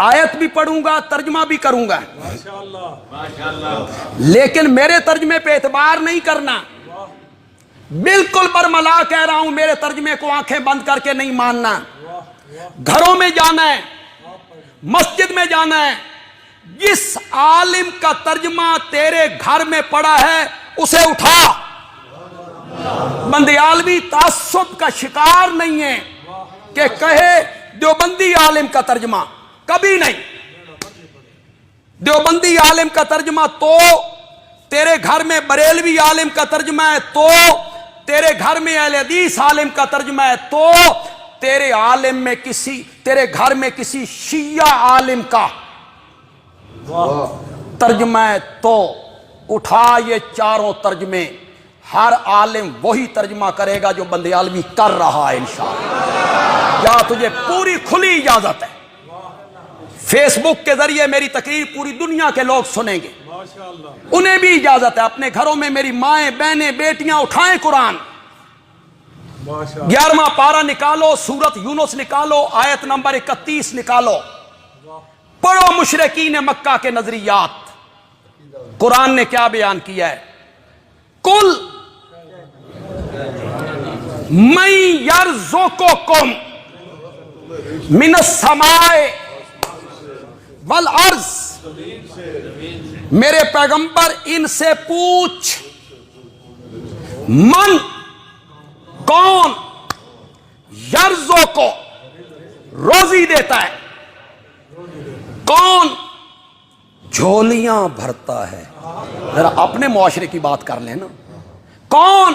آیت بھی پڑھوں گا، ترجمہ بھی کروں گا، لیکن میرے ترجمے پہ اعتبار نہیں کرنا، بالکل برملا کہہ رہا ہوں، میرے ترجمے کو آنکھیں بند کر کے نہیں ماننا۔ گھروں میں جانا ہے، مسجد میں جانا ہے، جس عالم کا ترجمہ تیرے گھر میں پڑا ہے اسے اٹھا۔ بندیالوی تعصب کا شکار نہیں ہے کہ کہے دیوبندی عالم کا ترجمہ، کبھی نہیں۔ دیوبندی عالم کا ترجمہ تو، تیرے گھر میں بریلوی عالم کا ترجمہ ہے تو، تیرے گھر میں اہل حدیث عالم کا ترجمہ ہے تو، تیرے گھر میں کسی شیعہ عالم کا ترجمہ ہے تو اٹھا یہ چاروں ترجمے، ہر عالم وہی ترجمہ کرے گا جو بندیالوی کر رہا ہے انشاءاللہ۔ یا تجھے پوری کھلی اجازت ہے، فیس بک کے ذریعے میری تقریر پوری دنیا کے لوگ سنیں گے، انہیں بھی اجازت ہے، اپنے گھروں میں میری مائیں بہنیں بیٹیاں اٹھائیں قرآن، 11واں پارہ نکالو، سورت یونس نکالو، آیت نمبر 31 نکالو، پڑھو مشرکین مکہ کے نظریات، قرآن نے کیا بیان کیا ہے۔ کل من یرزقکم من السماء والارض، میرے پیغمبر ان سے پوچھ، من کون، یرزقکم کو روزی دیتا ہے، کون جھولیاں بھرتا ہے۔ ذرا اپنے معاشرے کی بات کر لینا، کون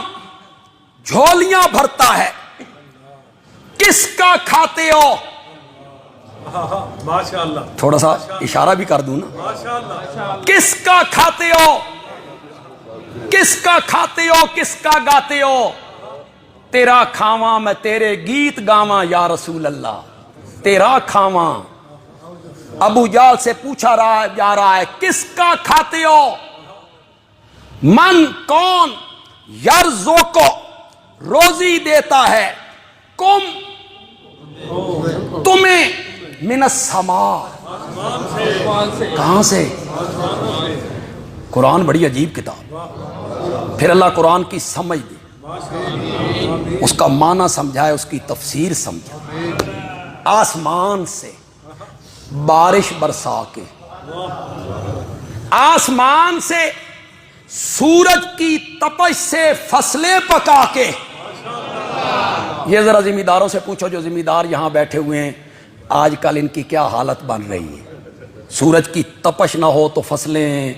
جھولیاں بھرتا ہے، کس کا کھاتے ہو؟ ماشاءاللہ، تھوڑا سا اشارہ بھی کر دوں نا، کس کا کھاتے ہو، کس کا کھاتے ہو، کس کا گاتے ہو؟ تیرا کھاواں میں تیرے گیت گاواں یا رسول اللہ، تیرا کھاواں۔ ابو جال سے پوچھا جا رہا ہے کس کا کھاتے ہو؟ من کون، یرزقکم کو روزی دیتا ہے، کم تمہیں، من السماء کہاں سے؟ قرآن بڑی عجیب کتاب، پھر اللہ قرآن کی سمجھ دی، اس کا معنی سمجھائے، اس کی تفسیر سمجھائے۔ آسمان سے بارش برسا کے، آسمان سے سورج کی تپش سے فصلیں پکا کے، یہ ذرا ذمہ داروں سے پوچھو جو ذمہ دار یہاں بیٹھے ہوئے ہیں، آج کل ان کی کیا حالت بن رہی ہے۔ سورج کی تپش نہ ہو تو فصلیں،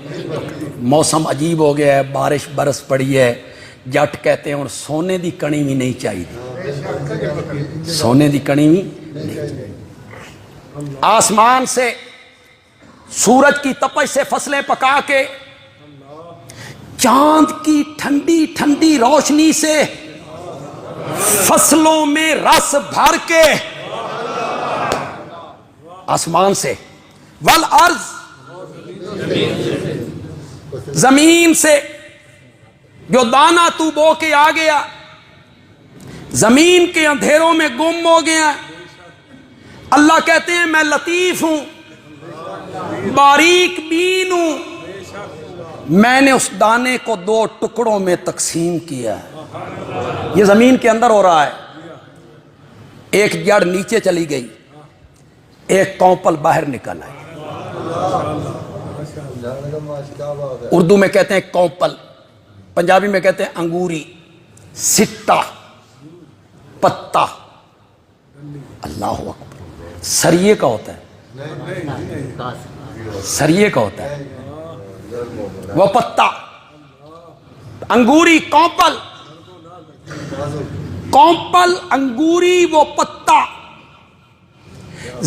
موسم عجیب ہو گیا ہے، بارش برس پڑی ہے، جٹ کہتے ہیں اور سونے دی کڑی بھی نہیں چاہیے، سونے دی کڑی بھی نہیں چاہیے۔ آسمان سے سورج کی تپش سے فصلیں پکا کے، چاند کی ٹھنڈی ٹھنڈی روشنی سے فصلوں میں رس بھر کے، آسمان سے، والارض زمین سے، جو دانہ تو بو کے آ گیا، زمین کے اندھیروں میں گم ہو گیا، اللہ کہتے ہیں میں لطیف ہوں، باریک بین ہوں، میں نے اس دانے کو 2 ٹکڑوں میں تقسیم کیا ہے۔ یہ زمین کے اندر ہو رہا ہے، ایک جڑ نیچے چلی گئی، ایک کونپل باہر نکل آئی۔ اردو میں کہتے ہیں کونپل، پنجابی میں کہتے ہیں انگوری، سٹا، پتا، اللہ اکبر۔ سریے کا ہوتا ہے، سریے کا ہوتا ہے وہ پتا، انگوری کونپل، کونپل انگوری وہ پتا۔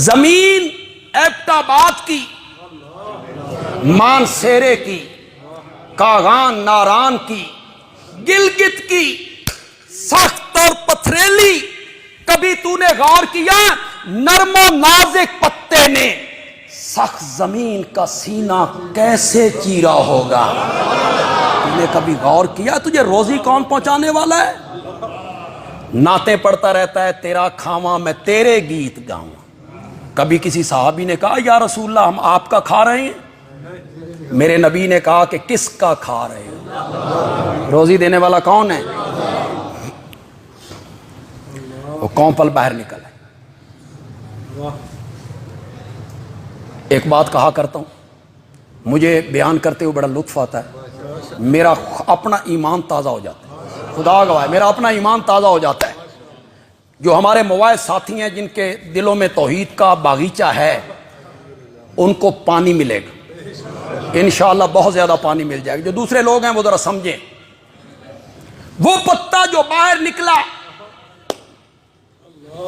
زمین ایبٹ آباد کی، مانسیرے کی، کاغان ناران کی، گلگت کی، سخت اور پتھریلی، کبھی تو نے غور کیا نرم و نازک پتے نے سخت زمین کا سینہ کیسے چیرا ہوگا؟ تو نے کبھی غور کیا تجھے روزی کون پہنچانے والا ہے؟ نعتیں پڑھتا رہتا ہے، تیرا کھاواں میں تیرے گیت گاواں، کبھی کسی صحابی نے کہا یا رسول اللہ ہم آپ کا کھا رہے ہیں؟ میرے نبی نے کہا کہ کس کا کھا رہے ہیں؟ روزی دینے والا کون ہے؟ وہ قوم پل باہر نکل ہے۔ ایک بات کہا کرتا ہوں، مجھے بیان کرتے ہوئے بڑا لطف آتا ہے، میرا اپنا ایمان تازہ ہو جاتا ہے، خدا گواہ ہے میرا اپنا ایمان تازہ ہو جاتا ہے۔ جو ہمارے موائد ساتھی ہیں جن کے دلوں میں توحید کا باغیچہ ہے، ان کو پانی ملے گا انشاءاللہ، بہت زیادہ پانی مل جائے گا۔ جو دوسرے لوگ ہیں وہ ذرا سمجھیں، وہ پتا جو باہر نکلا،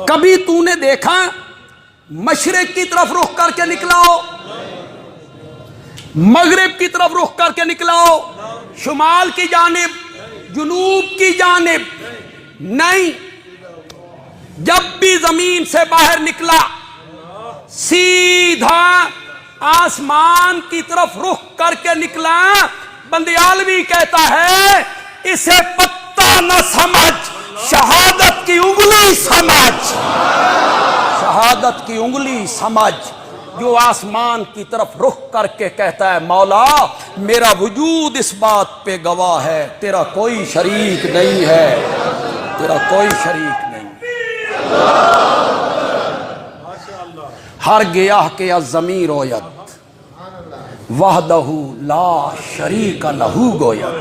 کبھی تو نے دیکھا مشرق کی طرف رخ کر کے نکلا ہو، مغرب کی طرف رخ کر کے نکلا ہو، شمال کی جانب، جنوب کی جانب؟ نہیں، جب بھی زمین سے باہر نکلا سیدھا آسمان کی طرف رخ کر کے نکلا۔ بندیالوی کہتا ہے اسے پتہ نہ سمجھ، شہادت کی انگلی سمجھ، شہادت کی انگلی سمجھ۔ جو آسمان کی طرف رخ کر کے کہتا ہے مولا میرا وجود اس بات پہ گواہ ہے تیرا کوئی شریک نہیں ہے، تیرا کوئی شریک نہیں۔ ہر گیاہ کے الضمیر رویت وحدہ لا شریک لہو گوید۔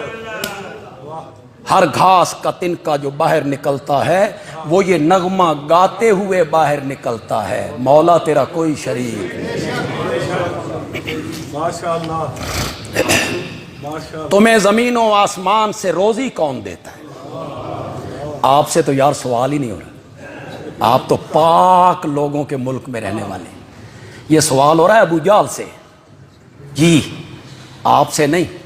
ہر گھاس کا تنکا جو باہر نکلتا ہے وہ یہ نغمہ گاتے ہوئے باہر نکلتا ہے، مولا تیرا کوئی شریک نہیں۔ تمہیں زمین و آسمان سے روزی کون دیتا ہے؟ آپ سے تو یار سوال ہی نہیں ہو رہا، آپ تو پاک لوگوں کے ملک میں رہنے والے ہیں۔ یہ سوال ہو رہا ہے ابو جہل سے، جی آپ سے نہیں۔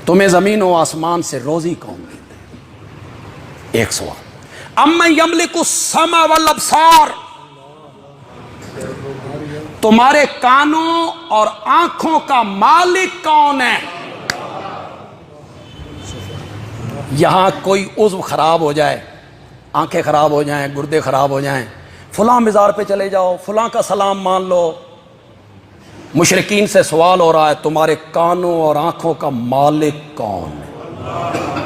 تمہیں زمین و آسمان سے روزی کون دیتا ہے؟ ایک سوال۔ امن یملک السمع والابصار، تمہارے کانوں اور آنکھوں کا مالک کون ہے؟ یہاں کوئی عضو خراب ہو جائے، آنکھیں خراب ہو جائیں، گردے خراب ہو جائیں، فلاں مزار پہ چلے جاؤ، فلاں کا سلام مان لو۔ مشرکین سے سوال ہو رہا ہے تمہارے کانوں اور آنکھوں کا مالک کون ہے؟